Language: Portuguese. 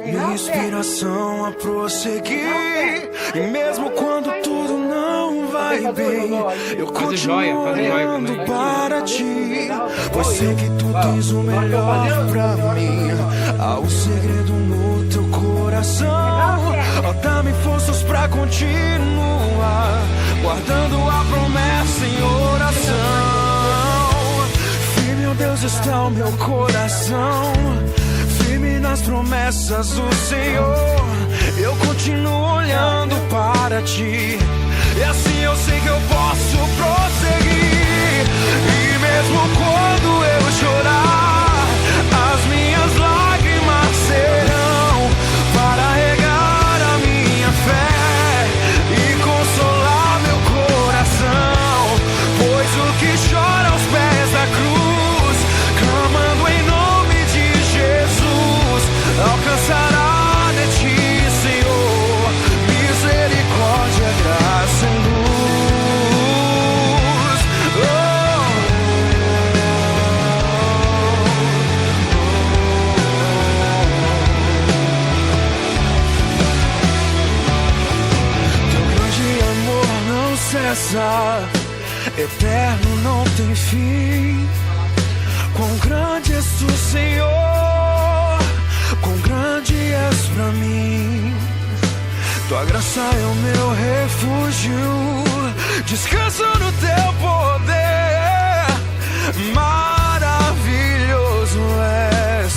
minha inspiração a prosseguir. E mesmo quando tudo não vai bem, eu continuo olhando para ti, pois sei que tu tens o melhor pra mim. Há um segredo no teu coração, ó, dá-me forças pra continuar, guardando a promessa em oração. Firme, ó Deus, está o meu coração, firme nas promessas do Senhor. Eu continuo olhando para ti, e assim eu sei que eu posso prosseguir. E mesmo quando eu chorar, as minhas lágrimas serão para regar a minha fé e consolar meu coração. Pois o que chora aos pés da cruz, clamando em nome de Jesus, alcançará de ti, Senhor, misericórdia, graça e luz. Teu grande amor não cessa, eterno, não tem fim. Quão grande és tu, Senhor, quão grande és pra mim. Tua graça é o meu refúgio, descanso no teu poder. Maravilhoso és,